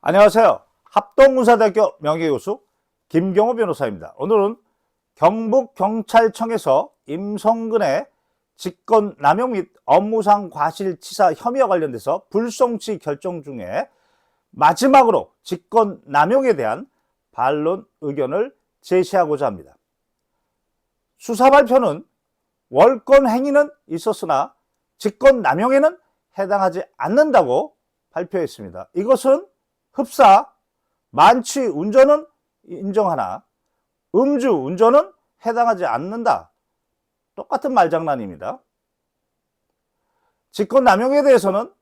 안녕하세요. 합동문사대학교 명예교수 김경호 변호사입니다. 오늘은 경북경찰청에서 임성근의 직권남용 및 업무상 과실치사 혐의와 관련돼서 불송치 결정 중에 마지막으로 직권남용에 대한 반론 의견을 제시하고자 합니다. 수사발표는 월권 행위는 있었으나 직권남용에는 해당하지 않는다고 발표했습니다. 이것은 흡사, 만취 운전은 인정하나 음주 운전은 해당하지 않는다. 똑같은 말장난입니다. 직권남용에 대해서는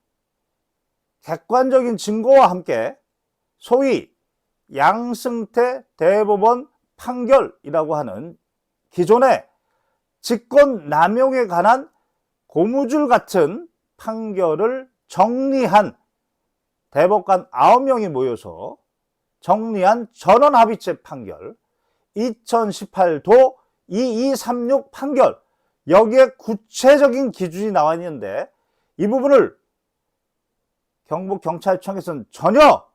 객관적인 증거와 함께 소위 양승태 대법원 판결이라고 하는 기존의 직권남용에 관한 고무줄 같은 판결을 정리한 대법관 9명이 모여서 정리한 전원합의체 판결, 2018도 2236 판결, 여기에 구체적인 기준이 나와 있는데 이 부분을 경북경찰청에서는 전혀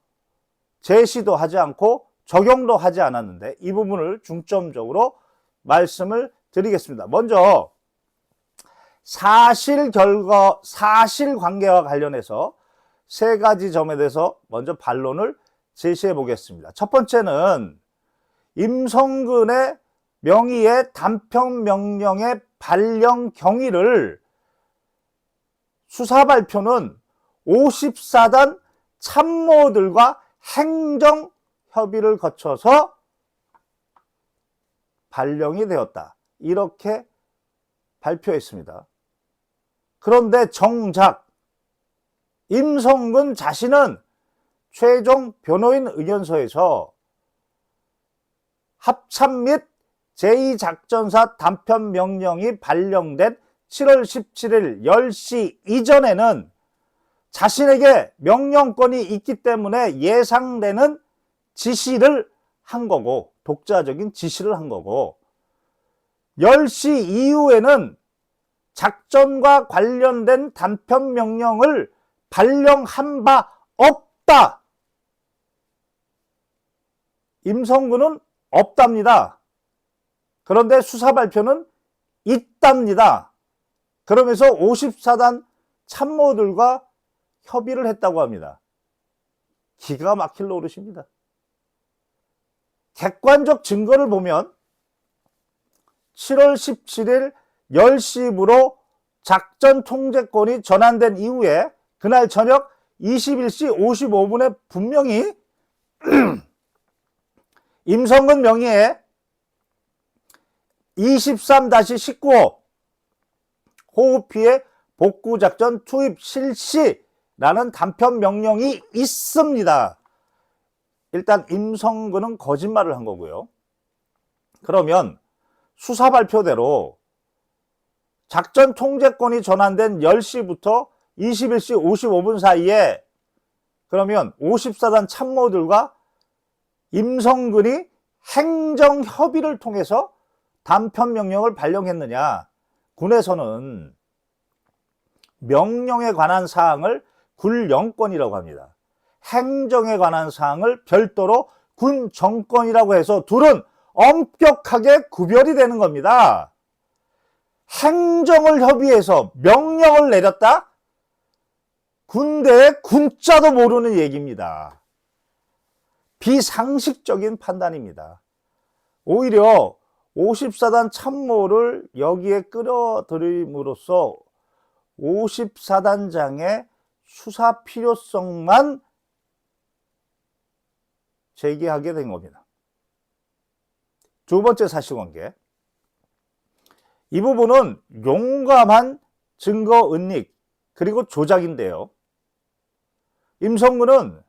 제시도 하지 않고 적용도 하지 않았는데 이 부분을 중점적으로 말씀을 드리겠습니다. 먼저 사실관계와 관련해서 세 가지 점에 대해서 먼저 반론을 제시해 보겠습니다. 첫 번째는 임성근의 명의의 단편명령의 발령 경위를 수사발표는 54단 참모들과 행정협의를 거쳐서 발령이 되었다. 이렇게 발표했습니다. 그런데 정작 임성근 자신은 최종 변호인 의견서에서 합참 및 제2작전사 단편명령이 발령된 7월 17일 10시 이전에는 자신에게 명령권이 있기 때문에 예상되는 지시를 한 거고, 독자적인 지시를 한 거고, 10시 이후에는 작전과 관련된 단편명령을 발령한 바 없다. 임성근은 없답니다. 그런데 수사발표는 있답니다. 그러면서 54단 참모들과 협의를 했다고 합니다. 기가 막힐 노릇입니다. 객관적 증거를 보면 7월 17일 10시부로 작전 통제권이 전환된 이후에 그날 저녁 21시 55분에 분명히 임성근 명의의 23-19호 호흡 피해 복구작전 투입 실시라는 단편 명령이 있습니다. 일단 임성근은 거짓말을 한 거고요. 그러면 수사 발표대로 작전 통제권이 전환된 10시부터 21시 55분 사이에 그러면 54단 참모들과 임성근이 행정협의를 통해서 단편명령을 발령했느냐. 군에서는 명령에 관한 사항을 군령권이라고 합니다. 행정에 관한 사항을 별도로 군정권이라고 해서 둘은 엄격하게 구별이 되는 겁니다. 행정을 협의해서 명령을 내렸다? 군대의 군자도 모르는 얘기입니다. 비상식적인 판단입니다. 오히려 54단 참모를 여기에 끌어들임으로써 54단장의 수사 필요성만 제기하게 된 겁니다. 두 번째 사실관계. 이 부분은 용감한 증거 은닉 그리고 조작인데요. 임성근은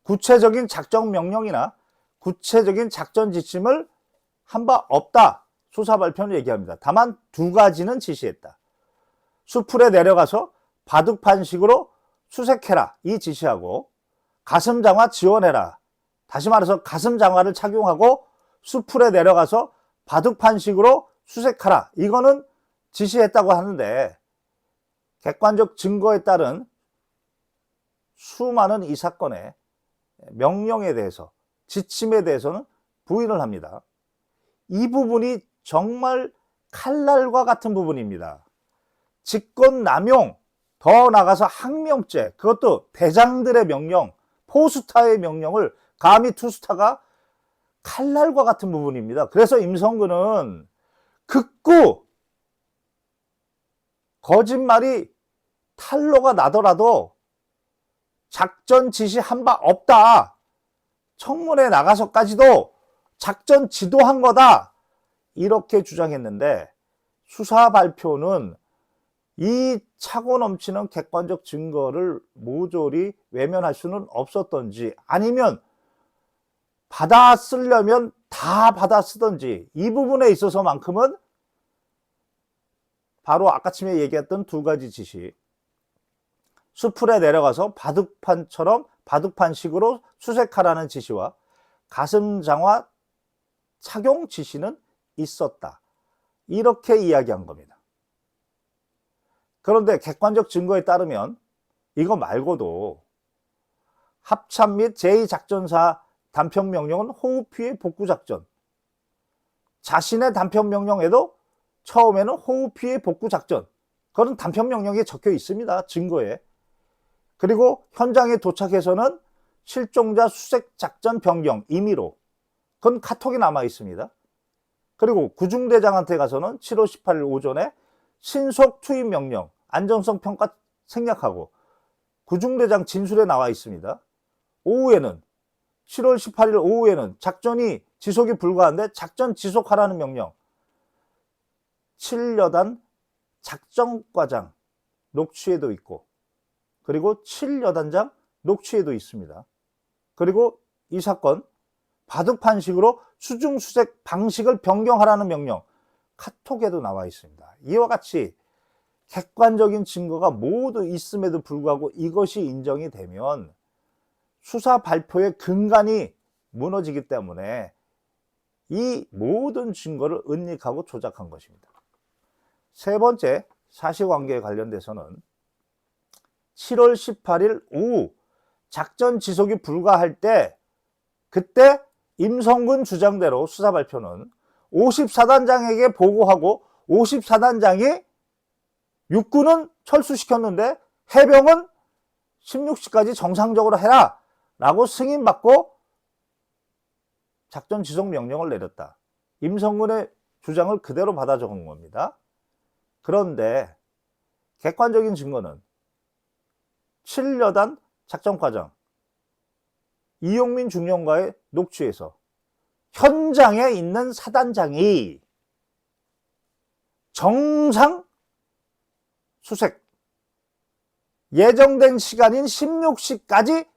구체적인 작전 명령이나 구체적인 작전 지침을 한 바 없다. 수사 발표는 얘기합니다. 다만 두 가지는 지시했다. 수풀에 내려가서 바둑판식으로 수색해라. 이 지시하고 가슴장화 지원해라. 다시 말해서 가슴장화를 착용하고 수풀에 내려가서 바둑판식으로 수색하라. 이거는 지시했다고 하는데 객관적 증거에 따른 수많은 이 사건의 명령에 대해서, 지침에 대해서는 부인을 합니다. 이 부분이 정말 칼날과 같은 부분입니다. 직권남용, 더 나아가서 항명죄, 그것도 대장들의 명령, 포스타의 명령을 감히 투스타가 칼날과 같은 부분입니다. 그래서 임성근은 극구 거짓말이 탄로가 나더라도 작전 지시 한 바 없다. 청문회 나가서까지도 작전 지도한 거다. 이렇게 주장했는데 수사 발표는 이 차고 넘치는 객관적 증거를 모조리 외면할 수는 없었던지, 아니면 받아 쓰려면 다 받아 쓰던지, 이 부분에 있어서만큼은 바로 아까쯤에 얘기했던 두 가지 지시, 수풀에 내려가서 바둑판처럼 바둑판식으로 수색하라는 지시와 가슴장화 착용 지시는 있었다. 이렇게 이야기한 겁니다. 그런데 객관적 증거에 따르면 이거 말고도 합참 및 제2작전사 단편명령은 호우 피해 복구작전, 자신의 단편명령에도 처음에는 호우 피해 복구작전, 그건 단편명령에 적혀 있습니다. 증거에. 그리고 현장에 도착해서는 실종자 수색작전 변경 임의로, 그건 카톡이 남아 있습니다. 그리고 구중대장한테 가서는 7월 18일 오전에 신속 투입 명령, 안정성 평가 생략하고 구중대장 진술에 나와 있습니다. 오후에는 7월 18일 오후에는 작전이 지속이 불가한데 작전 지속하라는 명령, 7여단 작전과장 녹취에도 있고, 그리고 7여단장 녹취에도 있습니다. 그리고 이 사건 바둑판식으로 수중수색 방식을 변경하라는 명령, 카톡에도 나와 있습니다. 이와 같이 객관적인 증거가 모두 있음에도 불구하고 이것이 인정이 되면 수사 발표의 근간이 무너지기 때문에 이 모든 증거를 은닉하고 조작한 것입니다. 세 번째, 사실관계에 관련돼서는 7월 18일 오후 작전 지속이 불가할 때, 그때 임성근 주장대로 수사 발표는 54단장에게 보고하고 54단장이 육군은 철수시켰는데 해병은 16시까지 정상적으로 해라 라고 승인받고 작전 지속 명령을 내렸다. 임성근의 주장을 그대로 받아 적은 겁니다. 그런데 객관적인 증거는 7여단 작전과장 이용민 중령과의 녹취에서 현장에 있는 사단장이 정상 수색, 예정된 시간인 16시까지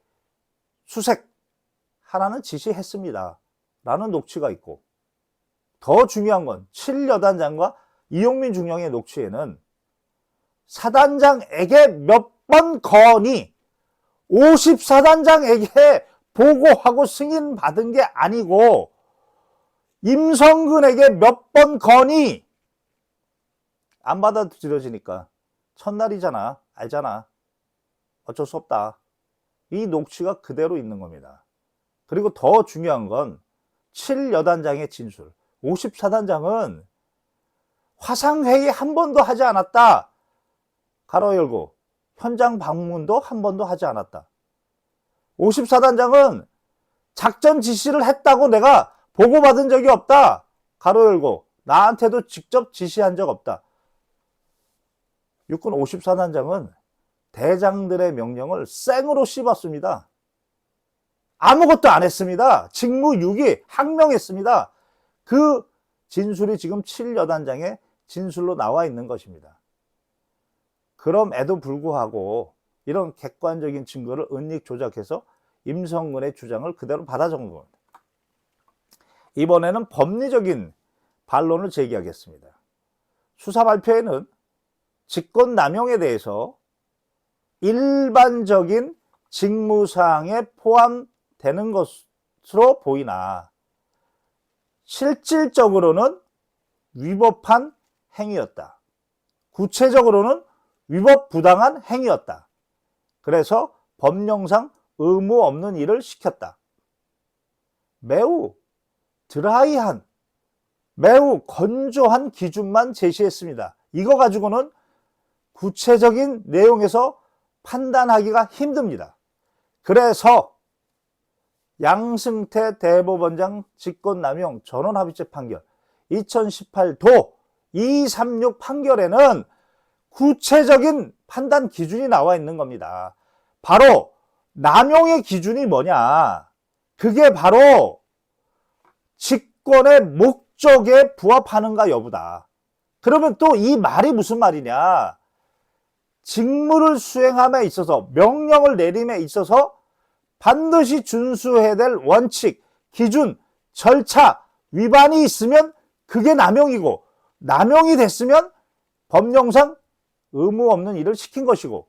수색하라는 지시했습니다. 라는 녹취가 있고, 더 중요한 건 7여단장과 이용민 중령의 녹취에는 사단장에게 몇 번 건의, 54단장에게 보고하고 승인받은 게 아니고 임성근에게 몇 번 건의, 안 받아들여지니까 첫날이잖아, 알잖아, 어쩔 수 없다. 이 녹취가 그대로 있는 겁니다. 그리고 더 중요한 건 7여단장의 진술, 54단장은 화상회의 한 번도 하지 않았다. 가로 열고 현장 방문도 한 번도 하지 않았다. 54단장은 작전 지시를 했다고 내가 보고받은 적이 없다. 가로 열고 나한테도 직접 지시한 적 없다. 육군 54단장은 대장들의 명령을 생으로 씹었습니다. 아무것도 안 했습니다. 직무유기, 항명했습니다. 그 진술이 지금 7여단장의 진술로 나와 있는 것입니다. 그럼에도 불구하고 이런 객관적인 증거를 은닉 조작해서 임성근의 주장을 그대로 받아 적은 겁니다. 이번에는 법리적인 반론을 제기하겠습니다. 수사 발표에는 직권남용에 대해서 일반적인 직무사항에 포함되는 것으로 보이나 실질적으로는 위법한 행위였다. 구체적으로는 위법 부당한 행위였다. 그래서 법령상 의무 없는 일을 시켰다. 매우 드라이한, 매우 건조한 기준만 제시했습니다. 이거 가지고는 구체적인 내용에서 판단하기가 힘듭니다. 그래서 양승태 대법원장 직권남용 전원합의체 판결 2018도 236 판결에는 구체적인 판단 기준이 나와 있는 겁니다. 바로 남용의 기준이 뭐냐? 그게 바로 직권의 목적에 부합하는가 여부다. 그러면 또 이 말이 무슨 말이냐? 직무를 수행함에 있어서, 명령을 내림에 있어서 반드시 준수해야 될 원칙, 기준, 절차, 위반이 있으면 그게 남용이고, 남용이 됐으면 법령상 의무 없는 일을 시킨 것이고,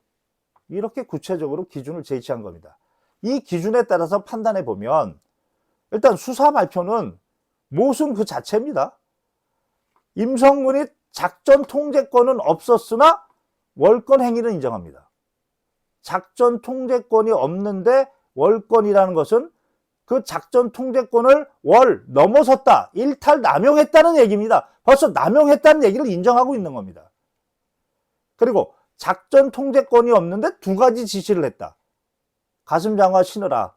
이렇게 구체적으로 기준을 제시한 겁니다. 이 기준에 따라서 판단해 보면 일단 수사 발표는 모순 그 자체입니다. 임성근이 작전 통제권은 없었으나 월권 행위를 인정합니다. 작전 통제권이 없는데 월권이라는 것은 그 작전 통제권을 넘어섰다, 일탈 남용했다는 얘기입니다. 벌써 남용했다는 얘기를 인정하고 있는 겁니다. 그리고 작전 통제권이 없는데 두 가지 지시를 했다. 가슴 장화 신으라.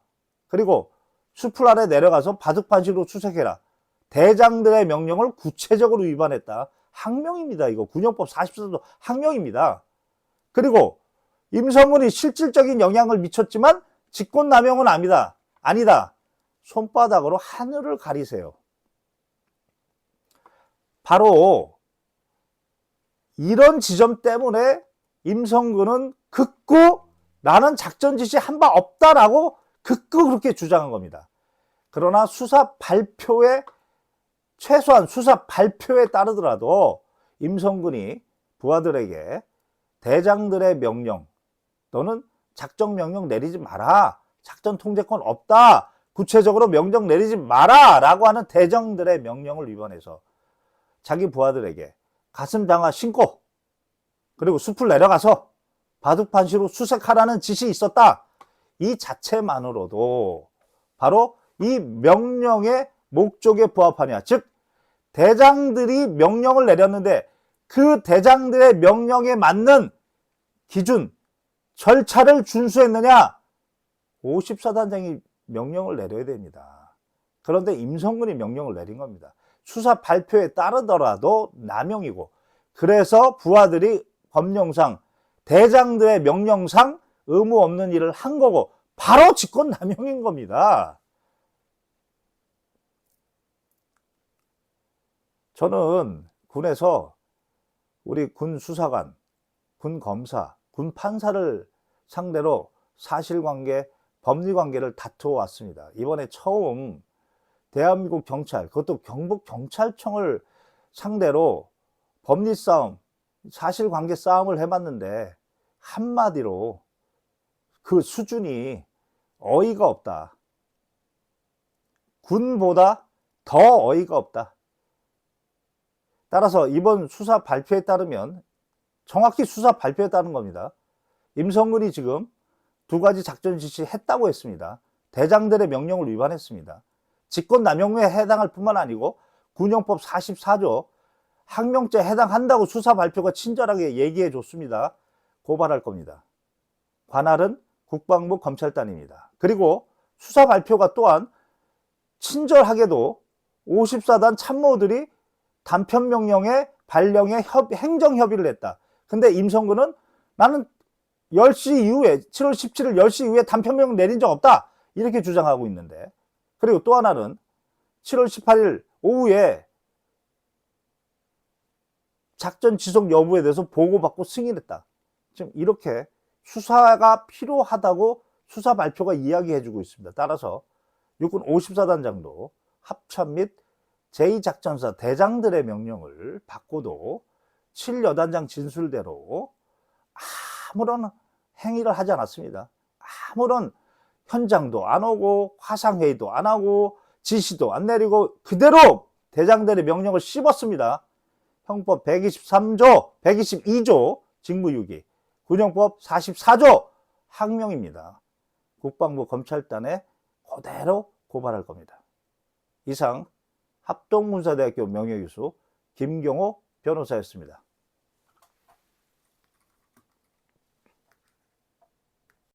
그리고 수풀 아래 내려가서 바둑판식으로 수색해라. 대장들의 명령을 구체적으로 위반했다. 항명입니다. 이거 군형법 44조 항명입니다. 그리고 임성근이 실질적인 영향을 미쳤지만 직권남용은 아니다. 손바닥으로 하늘을 가리세요. 바로 이런 지점 때문에 임성근은 극구 나는 작전 지시 한 바 없다라고 극구 그렇게 주장한 겁니다. 그러나 최소한 수사 발표에 따르더라도 임성근이 부하들에게 대장들의 명령 또는 작전 명령 내리지 마라, 작전 통제권 없다, 구체적으로 명령 내리지 마라 라고 하는 대장들의 명령을 위반해서 자기 부하들에게 가슴 장화 신고 그리고 숲을 내려가서 바둑판시로 수색하라는 지시 있었다. 이 자체만으로도 바로 이 명령의 목적에 부합하냐, 즉 대장들이 명령을 내렸는데 그 대장들의 명령에 맞는 기준, 절차를 준수했느냐? 54단장이 명령을 내려야 됩니다. 그런데 임성근이 명령을 내린 겁니다. 수사 발표에 따르더라도 남용이고, 그래서 부하들이 법령상 대장들의 명령상 의무 없는 일을 한 거고 바로 직권남용인 겁니다. 저는 군에서 우리 군 수사관, 군 검사, 군 판사를 상대로 사실관계, 법리관계를 다투어 왔습니다. 이번에 처음 대한민국 경찰, 그것도 경북경찰청을 상대로 법리 싸움, 사실관계 싸움을 해봤는데 한마디로 그 수준이 어이가 없다. 군보다 더 어이가 없다. 따라서 이번 수사 발표에 따르면, 정확히 수사 발표에 따른 겁니다. 임성근이 지금 두 가지 작전 지시 했다고 했습니다. 대장들의 명령을 위반했습니다. 직권남용에 해당할 뿐만 아니고 군형법 44조 항명죄에 해당한다고 수사 발표가 친절하게 얘기해 줬습니다. 고발할 겁니다. 관할은 국방부 검찰단입니다. 그리고 수사 발표가 또한 친절하게도 54단 참모들이 단편명령의 발령에 행정협의를 했다. 근데 임성근은 나는 10시 이후에, 7월 17일 10시 이후에 단편명령 내린 적 없다, 이렇게 주장하고 있는데, 그리고 또 하나는 7월 18일 오후에 작전 지속 여부에 대해서 보고받고 승인했다. 지금 이렇게 수사가 필요하다고 수사 발표가 이야기해주고 있습니다. 따라서 육군 54단장도 합참 및 제2작전사 대장들의 명령을 받고도 7여단장 진술대로 아무런 행위를 하지 않았습니다. 아무런 현장도 안 오고 화상회의도 안 하고 지시도 안 내리고 그대로 대장들의 명령을 씹었습니다. 형법 123조, 122조 직무유기, 군형법 44조 항명입니다. 국방부 검찰단에 그대로 고발할 겁니다. 이상 합동문사대학교 명예교수 김경호 변호사였습니다.